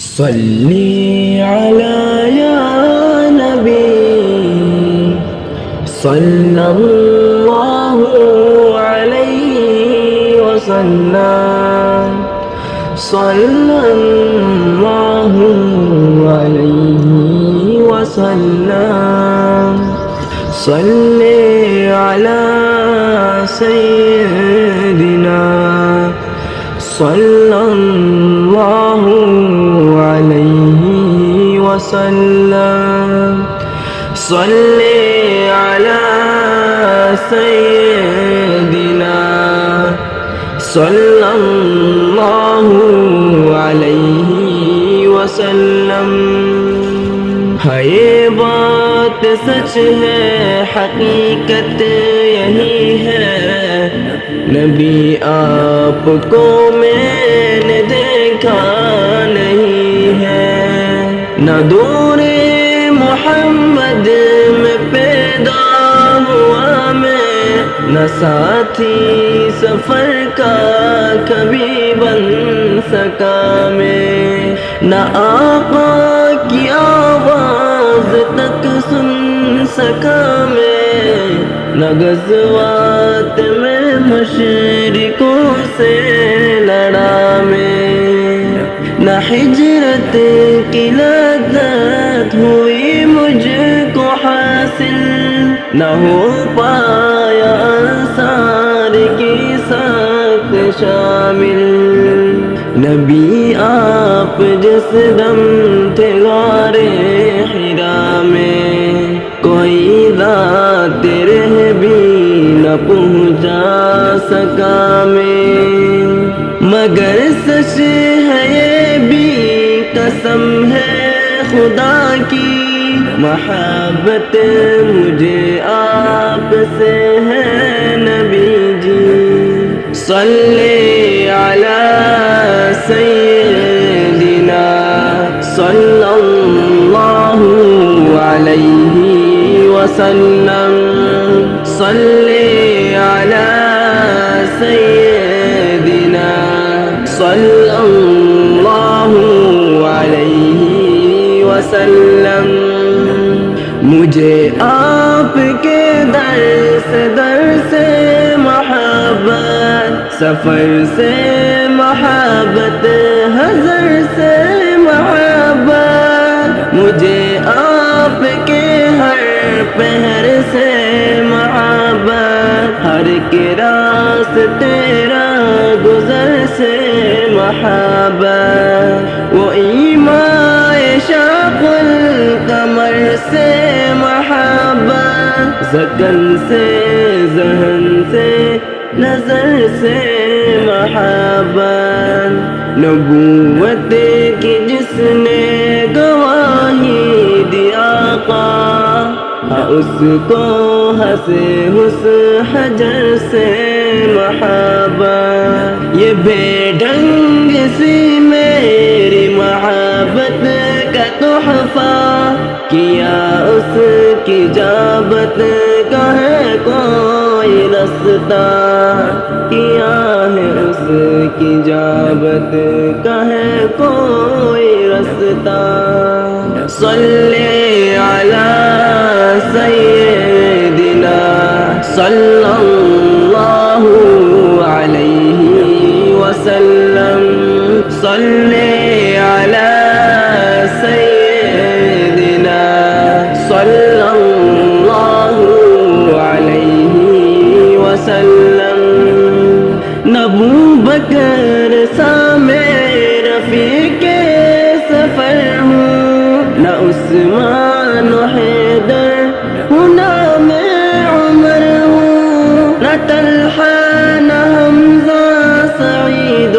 صلی علی یا نبی صلی اللہ علیہ وسلم صلی اللہ علیہ وسلم صلی علی سیدنا صلی اللہ علیہ وسلم صلی علی سیدنا صلی اللہ علیہ وسلم. ہے یہ بات سچ ہے، حقیقت یہی ہے، نبی آپ کو میں نے دیکھا نہیں ہے، نہ دور محمد میں پیدا ہوا میں، نہ ساتھی سفر کا کبھی بن سکا میں، نہ آقا کی آواز تک سن سکا میں، نہ غزوات میں مشرکوں سے لڑا میں، نہ ہجرت کی لذت ہوئی مجھ کو حاصل، نہ ہو پایا انصار کی ساتھ شامل. نبی آپ جس دم تھے غار حرا میں، کوئی ذات رہ بھی نہ پہنچا سکا میں، مگر سچ ہے یہ بھی قسم ہے خدا کی، محبت مجھے آپ سے ہے نبی جی. صلی علی سیدنا صلی اللہ علیہ وسلم صلی علی سیدنا صلی اللہ علیہ وسلم. مجھے آپ کے در سے محبت، سفر سے محبت، حضر سے محبت، مجھے آپ کے ہر پہر سے محبت، ہر کے راستے راہ گزر سے محبت، وہ ایمان شاق القمر سے محبت، ذکن سے ذہن سے نظر سے محبت، نبوت کی جس نے گواہی دیا آقا، اس کو ہنسے حس حجر سے محبت. یہ بے ڈھنگ سی میری محبت کا تحفہ، کیا اس کی جابت کا ہے کوئی رستہ، کیا ہے اس کی جابت کا ہے کوئی رستہ. صلی علی سیدنا صلی اللہ علیہ وسلم صلی علی سیدنا صلی اللہ علیہ وسلم. ابوبکر سا میں رفیق سفر ہوں، نہ عثمان و حیدر ہوں، نہ میں عمر ہوں، نہ طلحہ نہ حمزہ سعید و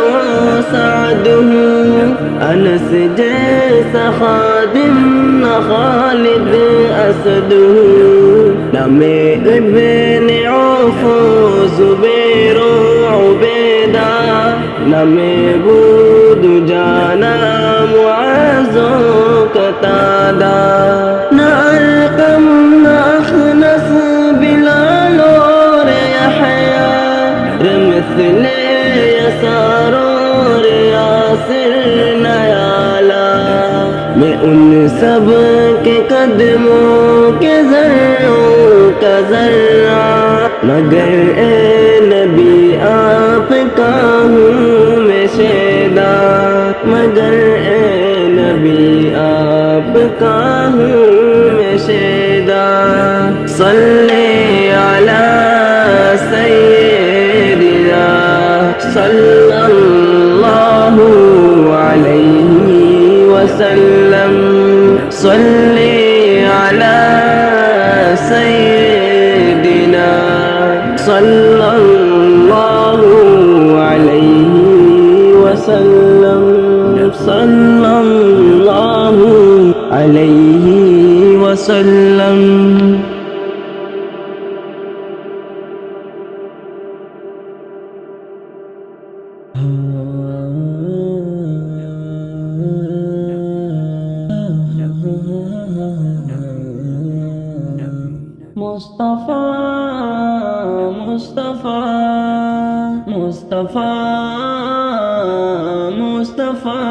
سعد ہوں، انس جیسا خادم نہ خالد اسد ہوں، نہ میں ابن عوف و زبیر و عبیدہ، نہ میں بود جانا معاذ و قتادہ، نہ ارقم نہ اخنس بلال سب کے قدموں کے ذروں کا ذرہ، مگر اے نبی آپ کا ہوں میں شیدا، مگر اے نبی آپ کا ہوں میں شیدا۔ صلی علی سیدنا صلی اللہ علیہ وسلم، صلی علی سیدنا صلی اللہ علیہ وسلم، صلی اللہ علیہ وسلم۔ مصطفیٰ مصطفیٰ مصطفیٰ مصطفیٰ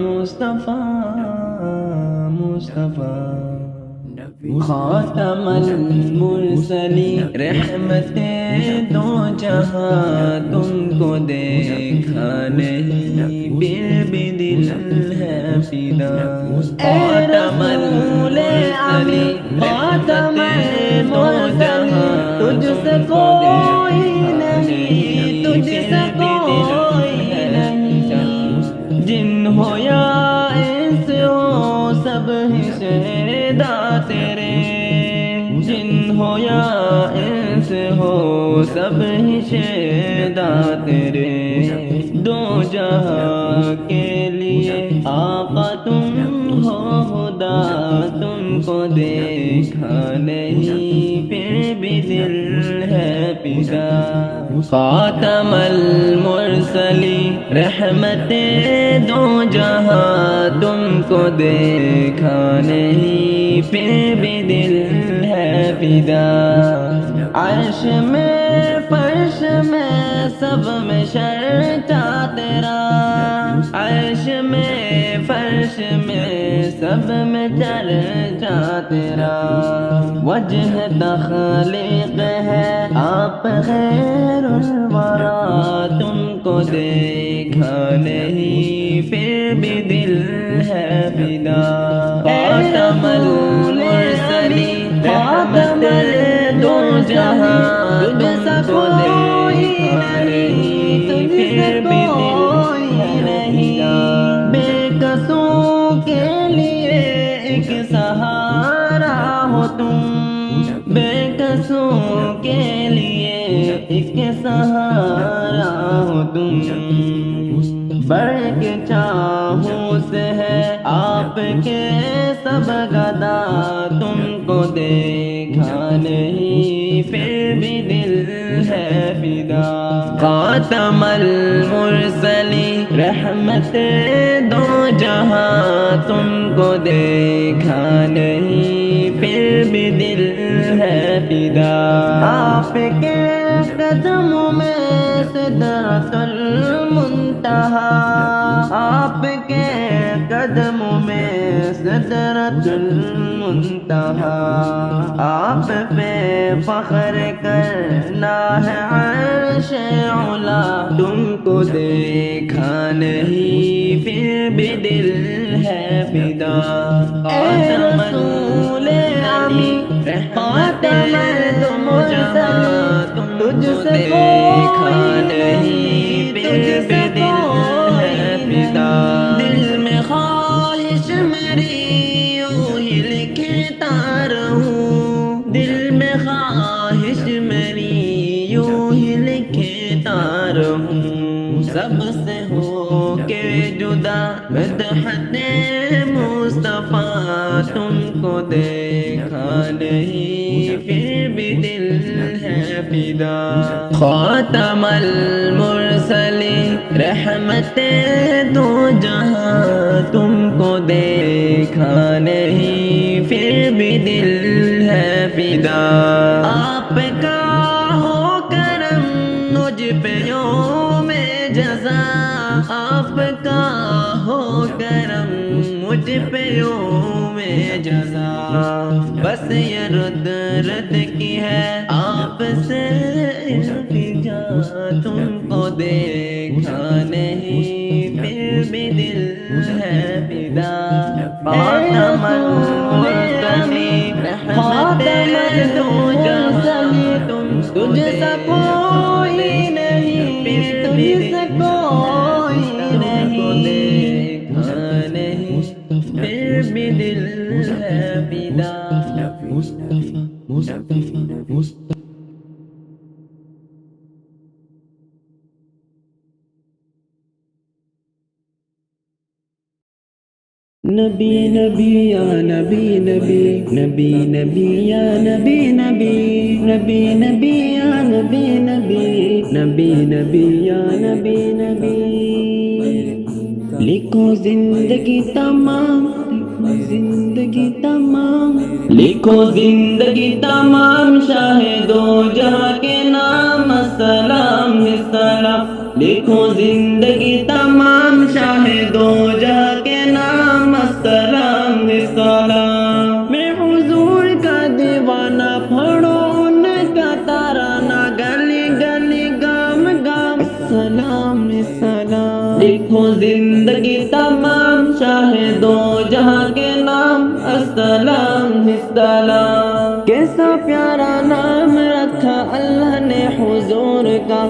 مصطفیٰ مصطفیٰ خاتم المرسلین، رحمت دو جہاں تم کو دیکھا نہیں، پھر بھی دل ہے فدا۔ خاتم المرسلین، خاتم المرسلین، تجھ سے کوئی نہیں، تجھ سے کوئی نہیں، جن ہو یا انس ہو سب ہی شہدا تیرے، جن ہو یا انس ہو سب ہی شہدا تیرے، دو جہاں کے لیے آقا تم ہو خدا، تم کو دیکھا نہیں پھر بھی دل ہے فدا۔ خاتم المرسلین، رحمت دو جہاں تم کو دیکھا نہیں پھر بھی دل ہے فدا۔ عرش میں فرش میں سب میں شرطا تیرا، عرش میں فرش میں سب میں چرچا تیرا، وجہ تخلیق ہے آپ خیر الورا، تم کو دیکھا نہیں پھر بھی دل ہے فدا۔ خاتم المرسلین، رحمت دو جہاں تم کو دیکھا نہیں پھر بھی دل ہے فدا۔ بے کسوں کے لیے ایک سہارا ہو تم، بے کسوں کے لیے ایک سہارا ہو تم، بڑھ کے چاہوں سے ہے آپ کے سب گدا، تم کو دیکھا نہیں پھر بھی دل ہے فدا۔ خاتم المرسلین، رحمت دو جہاں تم کو دیکھا نہیں پھر بھی دل ہے فدا۔ آپ کے قدموں میں سدرۃ المنتہا، آپ کے قدموں میں سدرۃ المنتہا، آپ پہ فخر کرنا ہے عرش علا، تم کو دیکھا نہیں پھر بھی دل ہے فدا۔ اے رسول امین، خاتم المرسلین، تجھ سے دیکھا نہیں پھر بھی دل ہے فدا۔ دل میں خواہش میری یوں ہی لکھتا رہوں، دل میں خواہش میری یوں ہی لکھتا رہوں، سب سے ہو کے جدا مدحت مصطفیٰ، تم کو دیکھا نہیں پھر بھی دل ہے فدا۔ خاتم المرسلین، رحمت دو جہاں تم کو دیکھا نہیں پھر بھی دل ہے فدا۔ آپ کا ہو کرم مجھ پہ یوم جزا، آپ کا ہو کرم مجھ روپیوں میں جزا بس یہ رد رد کی ہے آپ سے التجا تم کو دیکھا نہیں پھر بھی دل ہے فدا خاتم المرسلین رحمت دو جہاں تجھ سا کوئی نہیں تجھ سا کوئی نہیں پھر بھی دل ہے فدا نبی نبی یا نبی نبی نبی نبی یا نبی نبی نبی نبی یا نبی نبی نبی نبی یا نبی نبی لکھو زندگی تمام زندگی تمام لکھو زندگی تمام شاہدو جہاں کے نام السلام السلام لکھو زندگی تمام شاہدو جہاں کے نام السلام السلام میں حضور کا دیوانہ پڑھو ان کا ترانہ گلی گلی گام گام السلام السلام لکھو زندگی تمام شاہدو جہاں کے نام السلام السلام کیسا پیارا نام رکھا اللہ نے حضور کا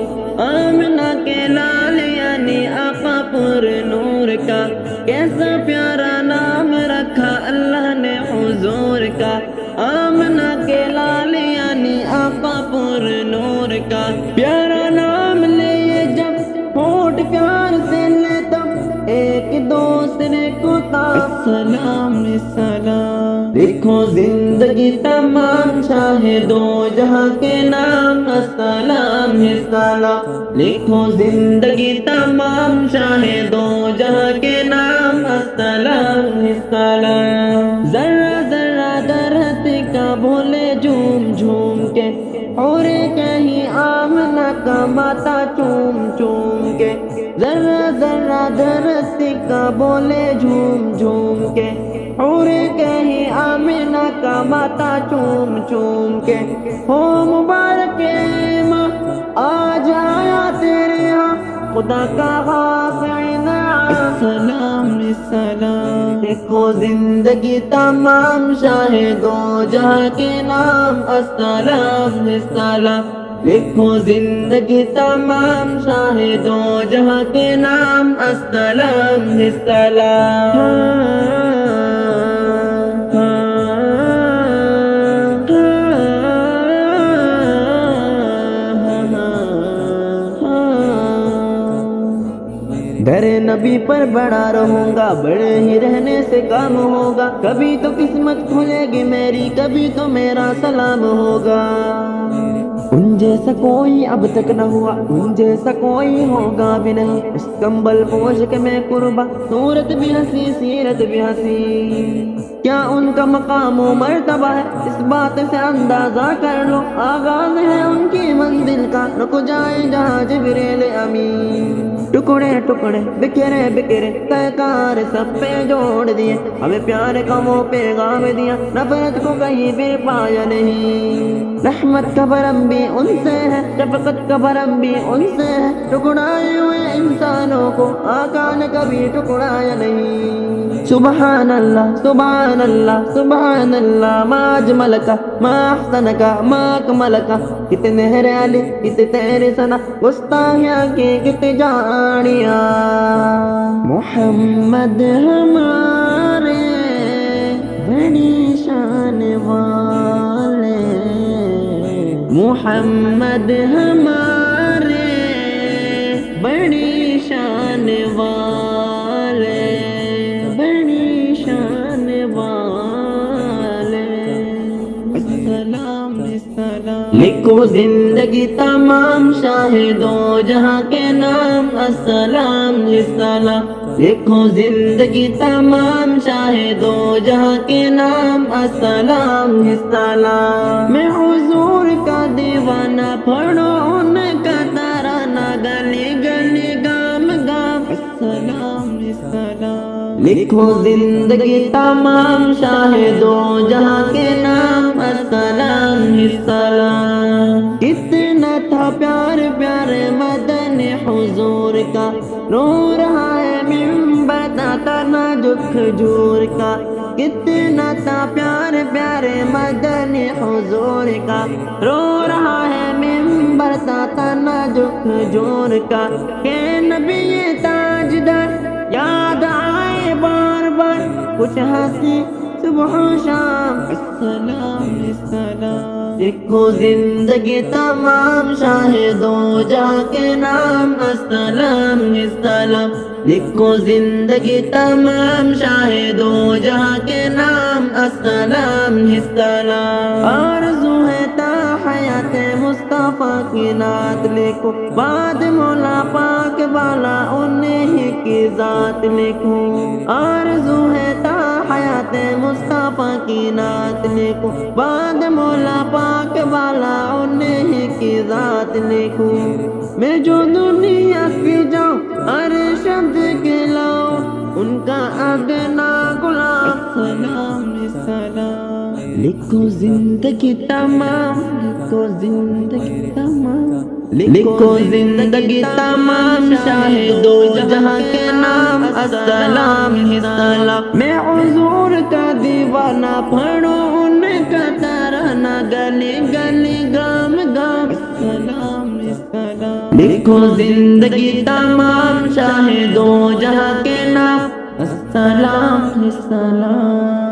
آمنہ کے لال یعنی آقا پر نور کا کیسا پیارا نام رکھا اللہ نے حضور کا آمنہ کے لال یعنی آقا پر نور کا پیارا نام لے جب ہونٹ پیار سے لے تب ایک دوسرے کو السلام السلام دیکھو زندگی تمام شاہدو جہاں کے نام السلام السلام لکھو زندگی تمام شاہدو جہاں کے نام السلام السلام ذرہ ذرہ دھرتی کا بولے جھوم جھوم کے اور کہیں آمنہ کا ماتا چوم چوم کے ذرہ ذرہ دھرتی کا بولے جھوم جھوم کے اور کہیں آمنہ کا ماتا چوم چوم کے ہو مبارک ماں آج آیا تیرے ہاں خدا کا خاص السلام السلام دیکھو زندگی تمام شاہدو جہاں کے نام السلام السلام لکھو زندگی تمام شاہدو جہاں کے نام السلام السلام در نبی پر بڑا رہوں گا بڑے ہی رہنے سے کام ہوگا کبھی تو قسمت کھلے گی میری کبھی تو میرا سلام ہوگا ان جیسا کوئی اب تک نہ ہوا ان جیسا کوئی ہوگا بھی نہیں اس کمبل پوش کے میں قربا صورت بھی ہنسی سیرت بھی ہنسی کیا ان کا مقام و مرتبہ ہے اس بات سے اندازہ کر لو آغاز ہے ان کی منزل کا رک جائے جہاں جبریل امین ٹکڑے ٹکڑے بکھرے بکھرے تہکار سب پہ جوڑ دیے ہمیں پیار کا وہ پیغام دیا نفرت کو کہیں بھی پایا نہیں رحمت کا بھرم بھی ان سے ہے شفقت کا بھرم بھی ان سے ہے ٹکڑائے ہوئے انسانوں کو آقا نے کبھی ٹکڑایا نہیں سبحان اللہ سبحان اللہ سبحان اللہ ما اجمل کا ما احسن کا ما اکمل کا کتنے ہریالی کتنے تیرے سنا گستاخیاں کی کتنے جانیاں محمد ہمارے بڑی شان والے محمد ہمارے بڑی شان والے بڑی شان والے السلام السلام لکھو زندگی تمام شاہدو جہاں کے نام السلام السلام لکھو زندگی تمام شاہدو جہاں کے نام السلام السلام میں حضور کا دیوانہ پڑھو ان کا ترانہ گلی گلی گام گام السلام السلام لکھو زندگی تمام شاہ دو جہاں کے نام السلام السلام۔ کتنا تھا پیار پیارے مدن حضور کا، رو رہا ہے منبر تنا جو کھجور کا۔ کتنا تھا پیار پیارے مدن حضور کا، رو رہا ہے منبر تنا جو کھجور کا۔ کہ نبی تاجدار یاد آئے بار بار، کچھ ہنسی صبح و شام السلام السلام۔ لکھو زندگی تمام شاہ دو جہاں کے نام السلام السلام۔ لکھو زندگی تمام شاہ دو جہاں کے نام السلام السلام۔ آرزو ہے تا حیات مصطفیٰ کی نعت لکھو، بعد مولا پاک والا انہیں کی ذات لکھو۔ آرزو ہے تا حیات مصطفیٰ کی نعت لکھو، بعد مولا پاک والا انہیں کی ذات لکھو۔ میں جو دنیا پہ جاؤں ارشد کہلاؤ، ان کا ادنا غلام السلام السلام۔ لکھو زندگی تمام، لکھو زندگی تمام، لکھو زندگی تمام شاہ دو جہاں کے نام السلام السلام۔ میں حضور کا دیوانہ پڑھوں ان کا ترانہ، گلی گلی گام گام السلام السلام۔ لکھو زندگی تمام شاہ دو جہاں کے نام السلام السلام۔